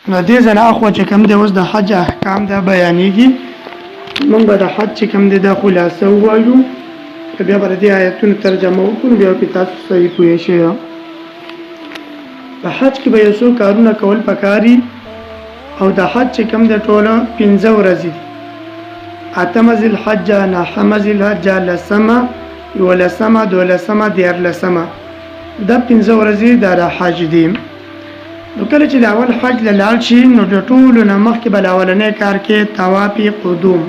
نو دې ځنه اخو چې کوم دی اوس د حج احکام دا بیانېږي موږ به د حج چې کوم دی دا خلاصه ووایو بیا به د دې آیتونو ترجمه وکړو بیا به تاسو صحیح پوه شئ په حج کې به یو څو کارونه کول پکاري او د حج چې کوم دی ټوله 15 ورځې دي اتم ذوالحج نهم ذوالحج لسمه یولسمه دولسمه دیارلسمه دا 15 ورځې د حج دي نو کله چې د اول حج لاړ شي نو د ټولو نه مخکې بل اولنې کار کې طواف قدوم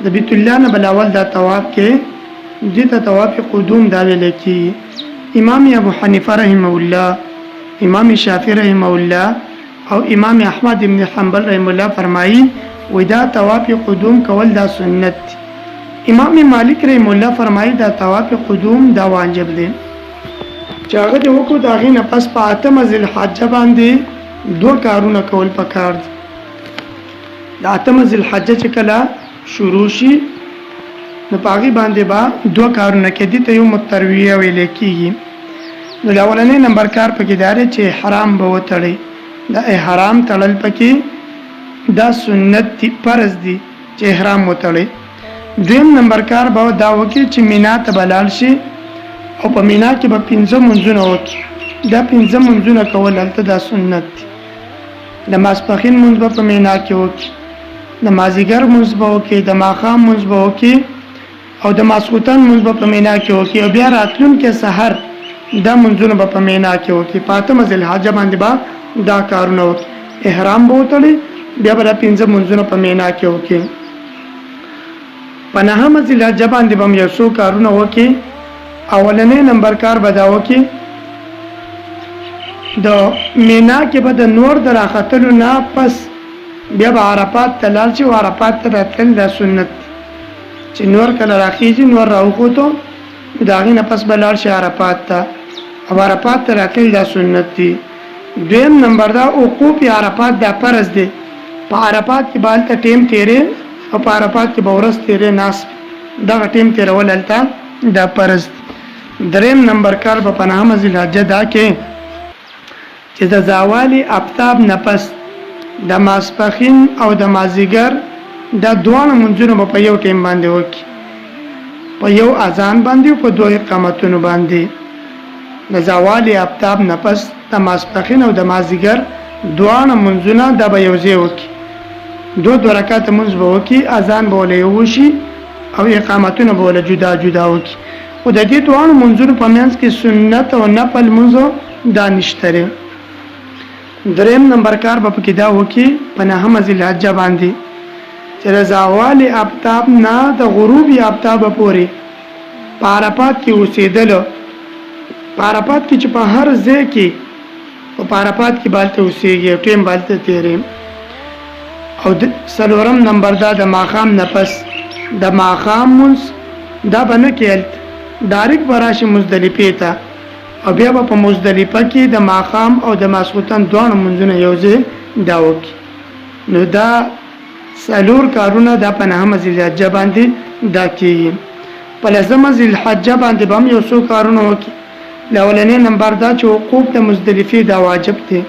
د بیت الله نه بل اول دا طواف کې دته طواف قدوم دا ویل کی امام ابو حنیفه رحمه الله امام شافعی رحمه الله او امام احمد ابن حنبل رحمه الله فرمایي ودا طواف قدوم کول دا سنت امام مالک رحمه الله فرمایي دا طواف قدوم دا واجب دی چې هغه د وکړو د هغې نه پس په اتم ذوالحجه باندې دوه کارونه کول پکار دي د اتم ذوالحجه چې کله شروع شي نو په هغې باندې به دوه کارونه کېدي ته یوم الترویه ویلی کېږي نو د اولنی نمبر کار پکې دا دی چې احرام به وتړئ د احرام تړل پکې دا سنت دی فرض دی چې احرام وتړئ دویم نمبر کار به دا وکړي چې مینا ته به لاړ شي او په مینا کې به 15 منځونه وکړي دا 15 منځونه کول هلته دا سنت دی د ماسپښین منځ به په مینا کې وکړي د مازدیګر منځ به وکړي د ماښام منځ به وکړي او د ماسخوتن منځ به په مینا کې وکړي او بیا راتلونکي سحر دا منځونه به په مینا کې وکړي په اتم ذوالحجه باندې به دا کارونه وکړي احرام به وتړي بیا به دا 15 منځونه په مینا کې وکړي په نهم ذوالحجه باندې به هم یو څو کارونه وکړي اولنې نمبر کار به دا وکړي د مینا کې به د نور د راختلو نه پس بیا به عرفات ته لاړ شي او عرفات ته راتلل دا سنت چې نور کله راخیږي نور راوخوتو د هغې نه پس به لاړ شي عرفات ته او عرفات ته راتلل دا سنت دی دویم نمبر دا وقوف عرفات دا فرض دی په عرفات کې به هلته ټیم تیرې او په عرفات کې به ورځ تیرې ناست دغه ټیم تیرول هلته دا فرض دی دریم نمبر کار به په نهم ذوالحجه دا کې چې د زوال آفتاب نه پس د ماسپښین او د مازدیګر دا دواړه منځونه به په یو ټیم باندې وکړي په یو اذان باندې او په دوه اقامتونو باندې د زوال آفتاب نه پس د ماسپښین او د مازدیګر دواړه منځونه دا به یو ځای وکړي دوه رکعات منځ به وکړي اذان به ولې وشي او اقامتونه به ولې جدا جدا وکړي خو د دې دواړو منځونو په منځ کې سنت او نفل منځ دا نشته دریم نمبر کار به پکې دا وکړي په نهم ذوالحجه باندې چې د زوال آفتاب نه د غروب آفتاب پورې په عرفات کې اوسېدل په عرفات کې چې په هر ځای کې په عرفات کې بالته اوسېږي او ټیم بالته تیرې او څلورم نمبر دا د ماښام نه پس د ماښام منځ دا به نه کېل ډایرکټ به راشي مزدلفې ته او بیا به په مزدلفه کې د ماښام او د ماسخوتن دواړه منځونه یو ځای دا وکړي نو دا څلور کارونه دا په نهمه ذوالحجه باندې دا کېږي په لسمه ذوالحجه باندې به هم یو څو کارونه وکړي اولنی نمبر دا چې وقوف د مزدلفې دا واجب دی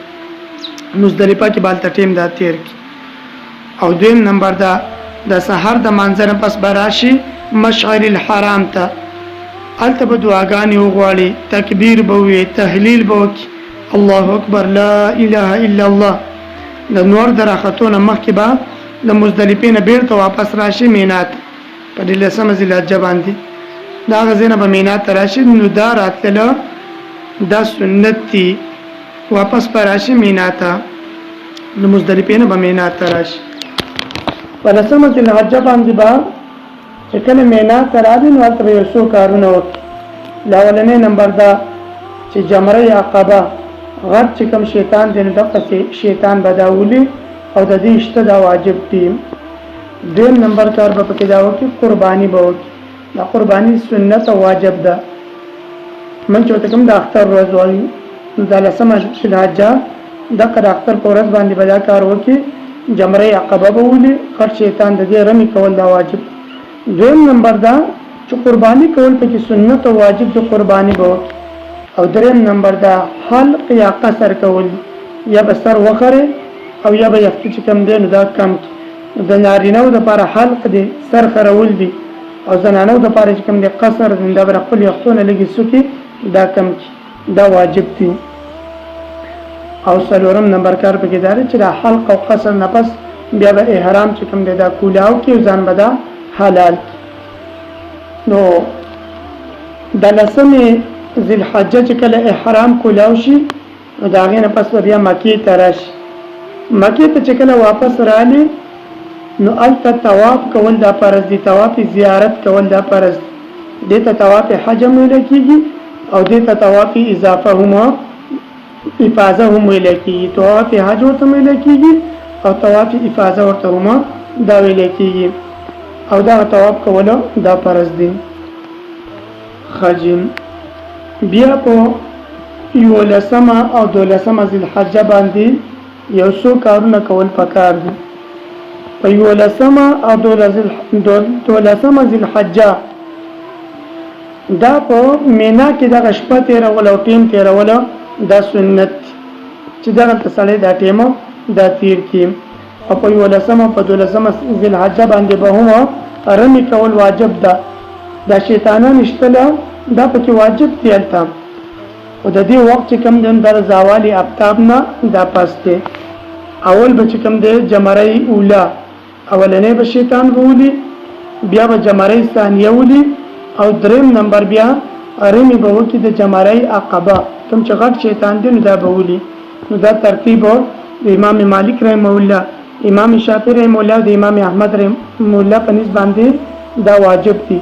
مزدلفه کې به هلته ټیم دا تیر کړي او دویم نمبر دا د سحر د مانځه نه پس به راشي مشعر الحرام ته هلته به دعاګانې وغواړي تکبیر به ووایي تهلیل به وکړي الله اکبر لا اله الا الله د نور د راختو نه مخکې به د مزدلفې نه بیرته واپس راشي مینا ته په دې لسمه ذوالحجه باندې د هغه ځای نه به مینا ته راشي نو دا راتلله دا سنت دی واپس به راشي مینا ته د مزدلفې نه به مینا ته راشي په لسمه ذوالحجه باندې به چې کله مینا ته راځي نو هلته به یو څو کارونه وکړي اولنی نمبر دا چې جمره عقبه غټ چې کوم شیطان دی نو دقسې شیطان به دا ولي او د دې شته دا واجب دی دویم نمبر کار به پکې دا وکړي قرباني به وکړي دا قرباني سنت او واجب ده من چې ورته کوم د اختر ورځ وایي نو دا لسمه ذوالحجه دغه د اختر په ورځ باندې به دا کار وکړي جمره عقبه به ولي غټ شیطان د دې رمي کول دا واجب دویم نمبر دا چې قرباني کول پکې سنت او واجب د قرباني به او دریم نمبر دا حلق یا قصر کول یا به سر وخره او یا به یختی چې کم دی نو دا کم کی. د نارینه‌و دپاره حلق دی سر خرول دی او زنانو دپاره چې کم دی قصر دی دا به خپل یختونه لږې سوکي دا کم کی دا واجب دی. او څلورم نمبر کار پکې دا دی چې دا حلق او قصر نه پس بیا به احرام چې کم دی دا کولاو کی او ځان به دا حلال کی. نو د 10 ذی الحجه چې کله احرام کولاو شي نو د هغې نه پس به بیا مکې ته راشي. مکې ته چې کله واپس رالی نو هلته طواف کول دا فرض دي، طواف زیارت کول دا فرض دي. دې ته طواف حج هم ویل کېږي او دې ته طواف اضافه هم افاظه هم ویل کېږي. طواف حج ورته ویل کېږي او طواف افاظه ورته هم دا ویل کېږي او دا طواف کولو دا فرض دي. خجم بیا په 11 او 12 ذی الحجه باندې یو څو کارونه کول پکار دي. په 11 او 12 ذی الحجه دا په مینا کې د شپه تیرول او ټیم تیرول دا سنت چې دغه تسلی دا ټیم دا تیر کی. او په 11 په 12 ذی الحجه باندې به هم رمی کول واجب ده. دا شیطانان اشتله دا پکې واجب دی الته او د دې وخت چې کم دن در زوالی افتاب نه دا پسته اول به چې کم دی جمره اوله اولنې به شیطان وولي بیا به جمره ثانیه وولي او دریم نمبر بیا رمی به وکړي د جمره عقبه کوم چې غټ شیطان دی نو دا به وولي. نو دا ترتیب د امام مالک رحمه الله، امام شافعی رحمه الله او د امام احمد رحمه الله په نسبت باندې دا واجب دي.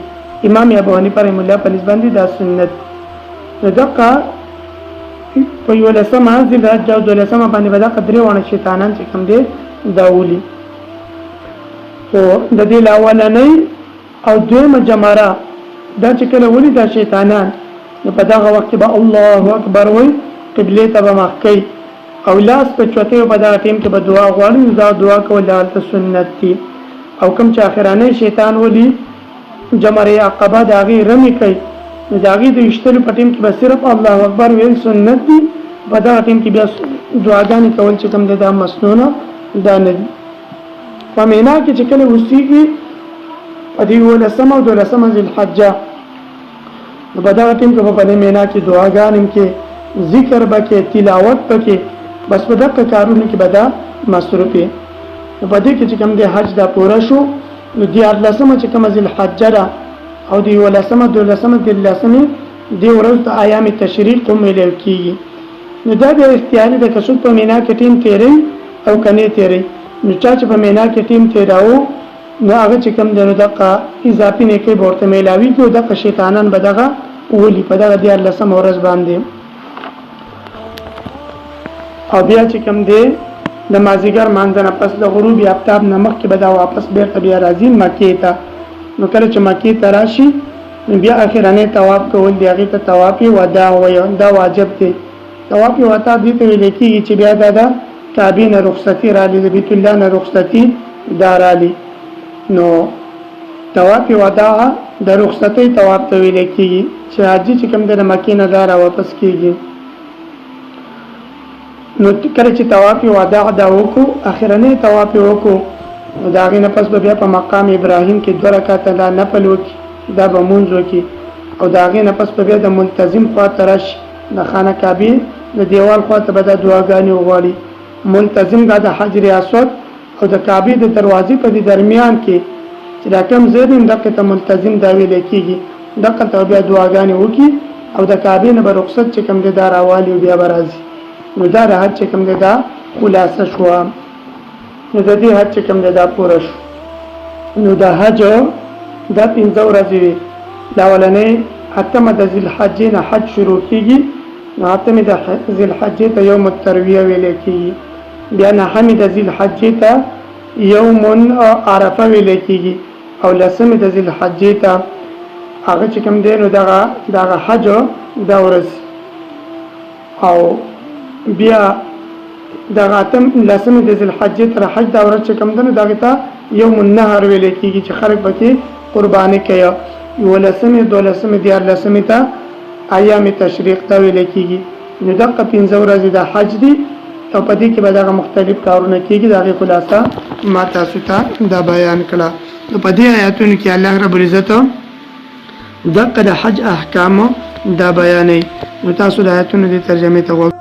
امام ابو حنیفه رحمه الله په نسبت باندې دا سنت. نو دغه په 11 ذی الحجه او 12 باندې به دا قدرې ونه شیطانان چې کوم دی دا ولي. او د دې لاولنۍ او دویمه جمره دا چې کله ولي دا شیطانان نو په دغه وخت به الله اکبر وای قبله ته به مخ کوي او لاس په چوتې په دغه ټیم کې به دعا غواړي. دا دعا کول د سنت دي. او کوم چې اخرانه شیطان ولي جمره عقبه دا غي رمی کوي نو دا غي د اشتلو په ټیم کې به صرف الله اکبر ویل سنت دي. په دغه ټیم کې بیا دعاګانې کول چې کوم دا مسنونه دا نه دي. په مینا کې چې کله وسیږي په دې 11 او 12 ذی الحجه نو په دغه ټیم کې په مینا کې دعاګانې کې ذکر بکې تلاوت بکې بس په دغه کارونو کې به دا مصروف وي. نو په دې کې چې کوم د حج دا پوره شو نو د 14 چې کوم ذی الحجه را او د 11 12 13 دی ورځ د ایام تشریق کوم ویل کیږي. نو دا د اختیاري د کسو په مینا کې ټیم تیرې او کني تیرې نو چې په مینا کې ټیم تیراو نو هغه چې کوم دنو دغه اضافي نه کې ورته میلاوي کې دغه شیطانان به دغه ولي په دغه 14 ورځ باندې. او بیا چې کوم دی د مازیګر مانځنه پس د غروب آفتاب نمک کې به دا واپس بیرته بیا راځي مکې ته. نو کله چې مکې ته راشي نو بیا اخرانه طواف کول دی هغه ته طواف وداع وایي دا واجب دی. طواف وداع دي ته ویل کېږي چې بیا دا کعبه نه رخصتي را لې بیت الله نه رخصتي دارالي. نو طواف وداع د رخصتي طواف ته ویل کېږي چې حاجی چې کوم د مکې نه دار واپس کېږي. نو کله چې طواف وداع دا وکړو اخرنه طواف وکړو دا غي نه پس بیا په مقام ابراهیم کې 2 رکعات دا نفل وکړي دا به مونږ وکړي او دا غي نه پس بیا د ملتزم خواته راشي د خانه کعبه د دیوال خواته به د دعاګانې وغواړي. ملتزم دا د حجر اسود او د کعبه د دروازې په درمیان کې چې دا کوم ځای دی دغه ته ملتزم دا ویل کېږي دغه ته بیا دعاګانې وکړي او د کعبه نه به رخصت چې کوم دی دا راوالي بیا برازي. نو دا حج چې کوم دی دا خلاصه شو. نو د دې حج چې کوم دی دا پوره شو. نو دا حج دا 15 ورځې وي. دا ولنې اتمه د ذی الحجې نه حج شروع کیږي. نو اتمه د ذی الحجې ته یوم الترویه ویل کېږي. بیا نه حمید ذی الحجې ته یوم عرفه ویل کېږي او لسمه د ذی الحجې ته هغه چې کوم دی نو دغه حج دا ورځ او بیا دغه اتم لسمه د ذی الحجې تر حج دا ورځ چې کوم دی نو دغه ته یوم النهر ویل کېږي چې خلک پکې قرباني کوي. ولسمه دولسمه دیار لسمه ته ایام تشریق ته ویل کېږي. نو دغه 15 ورځې د حج دي او په دې کې به دا مختلف کارونه کیږي دا غي خلاصه ما تاسو ته دا بیان کړه نو په دې آیاتونو کې الله رب العزت دغه د حج احکام دا بیانې نو تاسو د آیاتونو د ترجمه ته